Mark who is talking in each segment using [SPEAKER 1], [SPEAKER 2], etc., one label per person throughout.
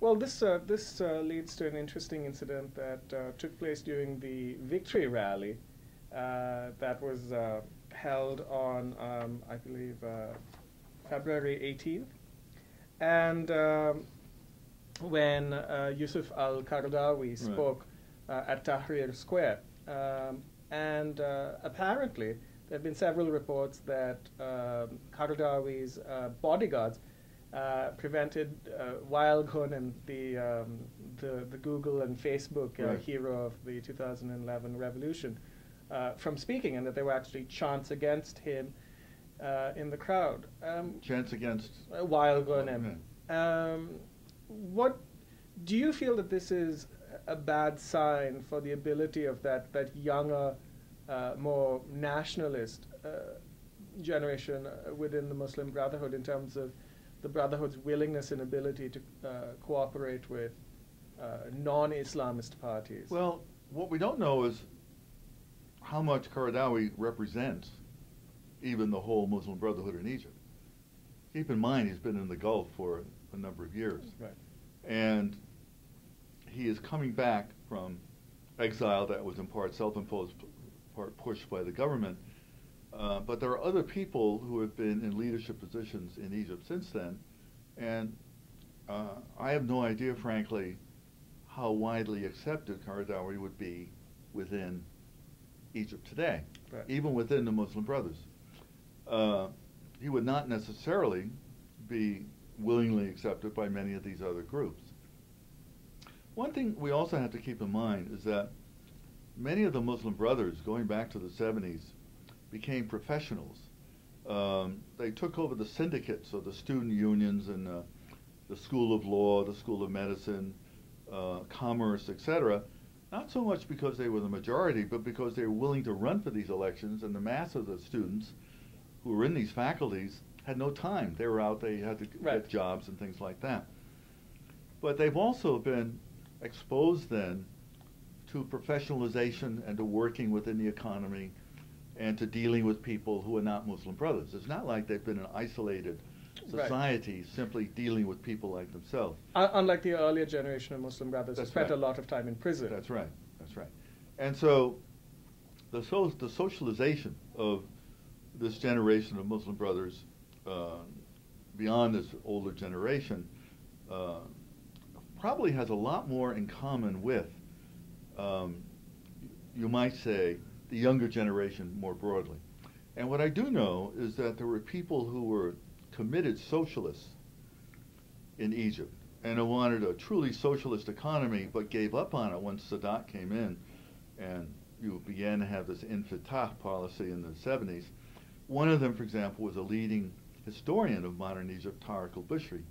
[SPEAKER 1] Well, this leads to an interesting incident that took place during the victory rally that was held on, I believe, February 18th. And when Yusuf al-Qaradawi spoke at Tahrir Square. And apparently, there have been several reports that Qaradawi's bodyguards prevented Wael Ghonim, the Google and Facebook hero of the 2011 revolution, from speaking, and that there were actually chants against him in the crowd.
[SPEAKER 2] Chants against
[SPEAKER 1] Wael Ghonim. What do you feel that this is a bad sign for the ability of that younger, more nationalist generation within the Muslim Brotherhood in terms of the Brotherhood's willingness and ability to cooperate with non-Islamist parties?
[SPEAKER 2] Well, what we don't know is how much Qaradawi represents even the whole Muslim Brotherhood in Egypt. Keep in mind, he's been in the Gulf for a number of years.
[SPEAKER 1] Right.
[SPEAKER 2] And he is coming back from exile that was in part self-imposed, part pushed by the government. But there are other people who have been in leadership positions in Egypt since then. And I have no idea, frankly, how widely accepted Qaradawi would be within Egypt today, even within the Muslim Brothers. He would not necessarily be willingly accepted by many of these other groups. One thing we also have to keep in mind is that many of the Muslim Brothers, going back to the 70s, became professionals. They took over the syndicates, so the student unions and the School of Law, the School of Medicine, Commerce, etc., not so much because they were the majority, but because they were willing to run for these elections, and the mass of the students who were in these faculties had no time. They were out, they had to get jobs and things like that. But they've also been exposed then to professionalization and to working within the economy and to dealing with people who are not Muslim Brothers. It's not like they've been an isolated society simply dealing with people like themselves.
[SPEAKER 1] Unlike the earlier generation of Muslim Brothers who spent a lot of time in prison.
[SPEAKER 2] That's right, that's right. And so the socialization of this generation of Muslim Brothers beyond this older generation probably has a lot more in common with, you might say, the younger generation more broadly. And what I do know is that there were people who were committed socialists in Egypt and who wanted a truly socialist economy but gave up on it once Sadat came in and you began to have this infitah policy in the 70s. One of them, for example, was a leading historian of modern Egypt, Tariq al-Bushri.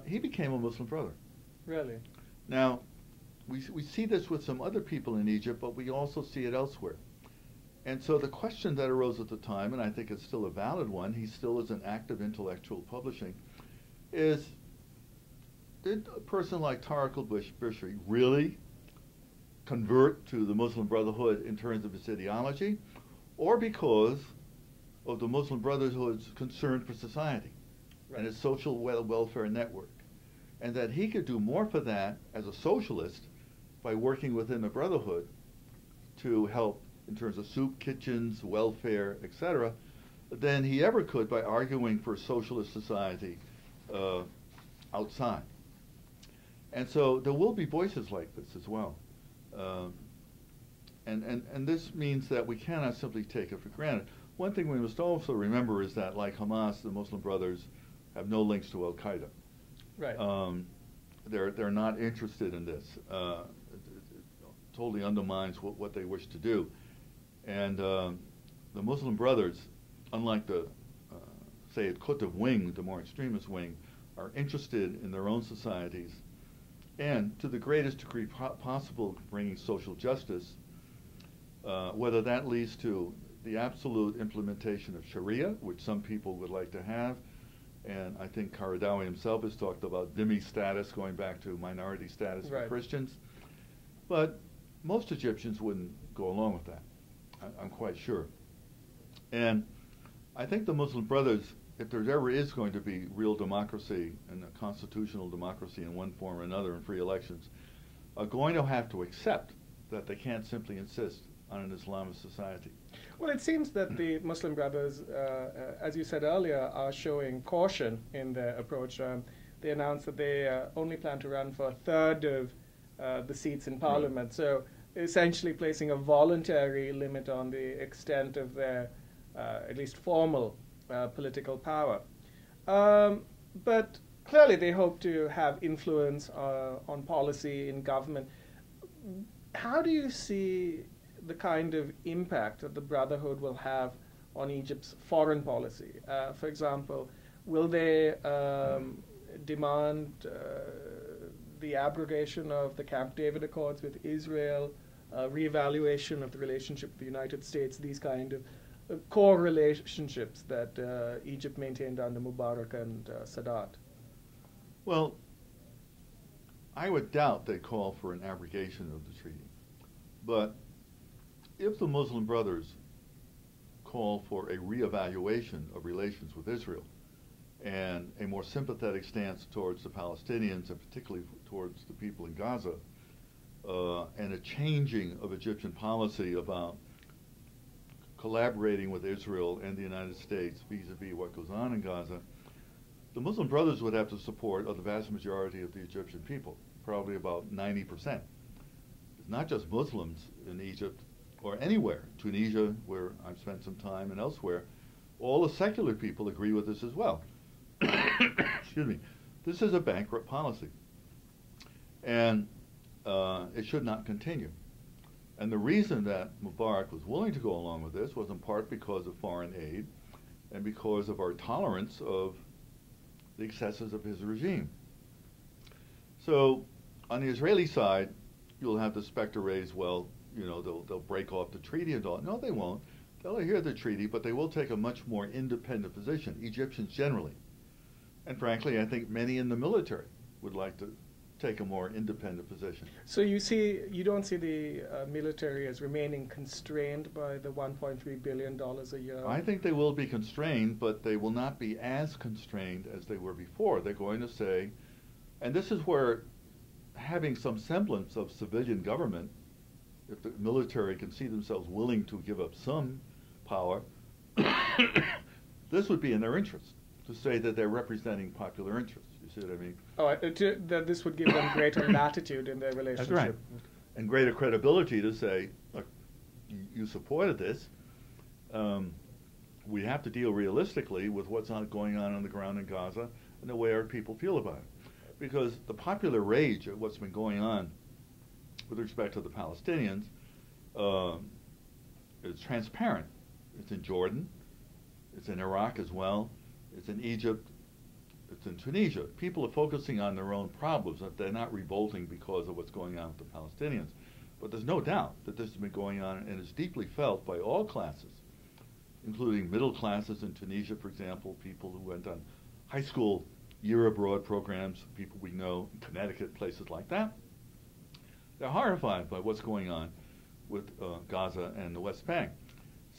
[SPEAKER 2] He became a Muslim brother.
[SPEAKER 1] Really?
[SPEAKER 2] Now, we see this with some other people in Egypt, but we also see it elsewhere. And so the question that arose at the time, and I think it's still a valid one, he still is an active intellectual publishing, is did a person like Tariq al-Bushri really convert to the Muslim Brotherhood in terms of his ideology, or because of the Muslim Brotherhood's concern for society and its social welfare network, and that he could do more for that as a socialist by working within the Brotherhood to help in terms of soup kitchens, welfare, etc., than he ever could by arguing for a socialist society outside. And so there will be voices like this as well. And this means that we cannot simply take it for granted. One thing we must also remember is that, like Hamas, the Muslim Brothers have no links to Al-Qaeda.
[SPEAKER 1] Right.
[SPEAKER 2] They're not interested in this. It totally undermines what they wish to do. And the Muslim Brothers, unlike the Sayyid Qutb wing, the more extremist wing, are interested in their own societies and to the greatest degree possible bringing social justice, whether that leads to the absolute implementation of Sharia, which some people would like to have, and I think Qaradawi himself has talked about dhimmi status, going back to minority status for Christians. But most Egyptians wouldn't go along with that, I'm quite sure. And I think the Muslim Brothers if there ever is going to be real democracy and a constitutional democracy in one form or another and free elections, are going to have to accept that they can't simply insist on an Islamist society.
[SPEAKER 1] Well, it seems that the Muslim Brothers, as you said earlier, are showing caution in their approach. They announced that they only plan to run for a third of the seats in Parliament, so essentially placing a voluntary limit on the extent of their, at least formal, political power. But clearly they hope to have influence on policy in government. How do you see the kind of impact that the Brotherhood will have on Egypt's foreign policy? For example, will they demand the abrogation of the Camp David Accords with Israel, reevaluation of the relationship with the United States, these kind of core relationships that Egypt maintained under Mubarak and Sadat?
[SPEAKER 2] Well, I would doubt they call for an abrogation of the treaty. But if the Muslim Brothers call for a reevaluation of relations with Israel and a more sympathetic stance towards the Palestinians and particularly towards the people in Gaza, and a changing of Egyptian policy about collaborating with Israel and the United States vis-a-vis what goes on in Gaza, the Muslim Brothers would have the support of the vast majority of the Egyptian people, probably about 90%. It's not just Muslims in Egypt or anywhere, Tunisia, where I've spent some time, and elsewhere. All the secular people agree with this as well. Excuse me. This is a bankrupt policy, and it should not continue. And the reason that Mubarak was willing to go along with this was in part because of foreign aid and because of our tolerance of the excesses of his regime. So on the Israeli side, you'll have the specter raised, well, you know, they'll break off the treaty and all. No, they won't. They'll adhere to the treaty, but they will take a much more independent position, Egyptians generally. And frankly, I think many in the military would like to take a more independent position.
[SPEAKER 1] So you don't see the military as remaining constrained by the $1.3 billion a year?
[SPEAKER 2] I think they will be constrained, but they will not be as constrained as they were before. They're going to say, and this is where having some semblance of civilian government, if the military can see themselves willing to give up some power, this would be in their interest, to say that they're representing popular interests. You see what I mean?
[SPEAKER 1] Oh, that this would give them greater latitude in their relationship.
[SPEAKER 2] That's right. And greater credibility to say, look, you supported this. We have to deal realistically with what's going on the ground in Gaza and the way our people feel about it. Because the popular rage at what's been going on with respect to the Palestinians is transparent. It's in Jordan, it's in Iraq as well, it's in Egypt, it's in Tunisia. People are focusing on their own problems, that they're not revolting because of what's going on with the Palestinians. But there's no doubt that this has been going on and is deeply felt by all classes, including middle classes in Tunisia, for example, people who went on high school year abroad programs, people we know in Connecticut, places like that. They're horrified by what's going on with Gaza and the West Bank.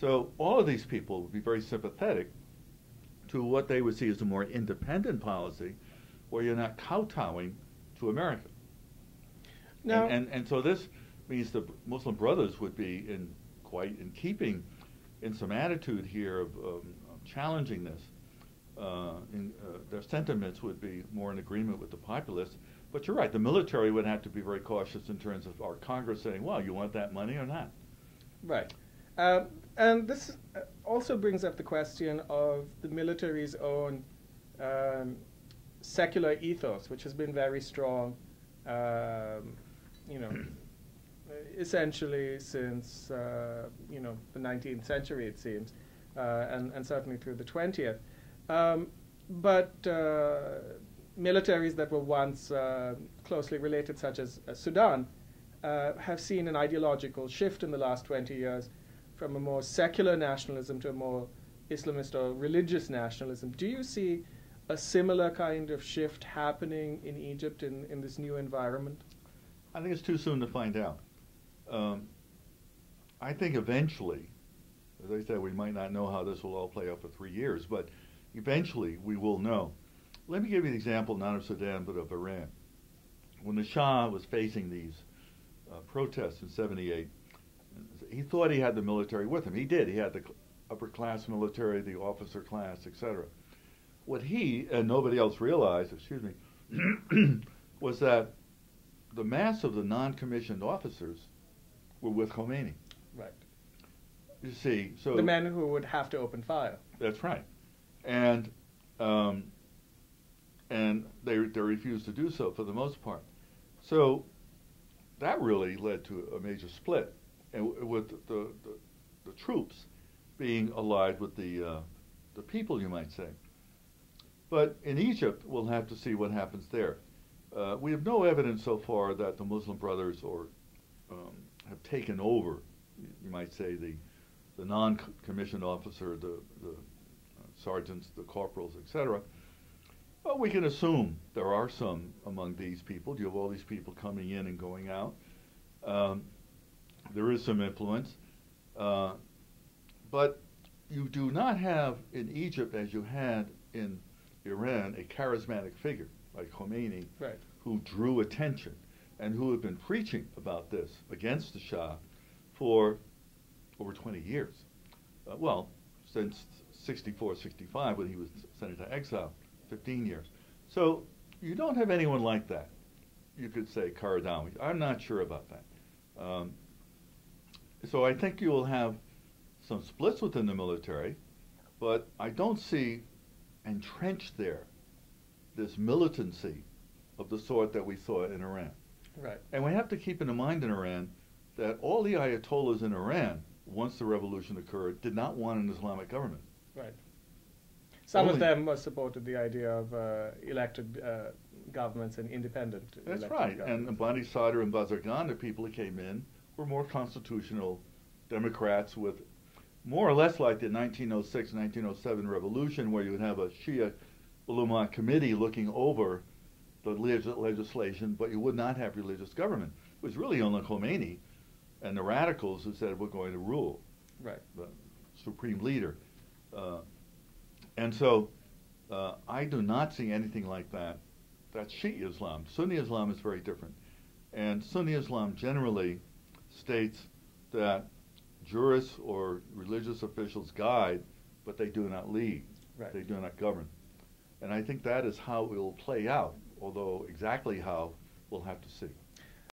[SPEAKER 2] So all of these people would be very sympathetic to what they would see as a more independent policy where you're not kowtowing to America.
[SPEAKER 1] Now,
[SPEAKER 2] and so this means the Muslim Brothers would be quite in keeping in some attitude here of challenging this. Their sentiments would be more in agreement with the populace. But you're right, the military would have to be very cautious in terms of our Congress saying, well, you want that money or not?
[SPEAKER 1] Right. And this also brings up the question of the military's own secular ethos, which has been very strong, essentially since, the 19th century, it seems, and certainly through the 20th. But militaries that were once closely related, such as Sudan, have seen an ideological shift in the last 20 years from a more secular nationalism to a more Islamist or religious nationalism. Do you see a similar kind of shift happening in Egypt in this new environment?
[SPEAKER 2] I think it's too soon to find out. I think eventually, as I said, we might not know how this will all play out for 3 years, but eventually we will know. Let me give you an example, not of Sudan, but of Iran. When the Shah was facing these protests in '78, he thought he had the military with him. He did. He had the upper class military, the officer class, etc. What he and nobody else realized, was that the mass of the non-commissioned officers were with Khomeini.
[SPEAKER 1] Right.
[SPEAKER 2] You see, so
[SPEAKER 1] the men who would have to open fire.
[SPEAKER 2] That's right, and they refused to do so for the most part. So that really led to a major split, and with the troops being allied with the people, you might say. But in Egypt, we'll have to see what happens there. We have no evidence so far that the Muslim Brothers have taken over, you might say, the non-commissioned officer, the sergeants, the corporals, etc. But we can assume there are some among these people. You have all these people coming in and going out. There is some influence. But you do not have in Egypt, as you had in Iran, a charismatic figure like Khomeini,
[SPEAKER 1] right,
[SPEAKER 2] who drew attention and who had been preaching about this against the Shah for over 20 years. Since 64, 65, when he was sent into exile, 15 years. So you don't have anyone like that. You could say Karadawi. I'm not sure about that. So I think you will have some splits within the military, but I don't see entrenched there this militancy of the sort that we saw in Iran.
[SPEAKER 1] Right.
[SPEAKER 2] And we have to keep in mind in Iran that all the Ayatollahs in Iran, once the revolution occurred, did not want an Islamic government.
[SPEAKER 1] Right. Some of them supported the idea of elected governments and independent.
[SPEAKER 2] That's right. And Bani Sadr and Bazargan, the people who came in, were more constitutional Democrats with more or less like the 1906, 1907 revolution, where you would have a Shia ulama committee looking over the legislation, but you would not have religious government. It was really only Khomeini and the radicals who said we're going to rule,
[SPEAKER 1] right,
[SPEAKER 2] the supreme leader. And so I do not see anything like that. That's Shia Islam. Sunni Islam is very different. And Sunni Islam generally states that jurists or religious officials guide, but they do not lead.
[SPEAKER 1] Right.
[SPEAKER 2] They do not govern. And I think that is how it will play out, although exactly how, we'll have to see.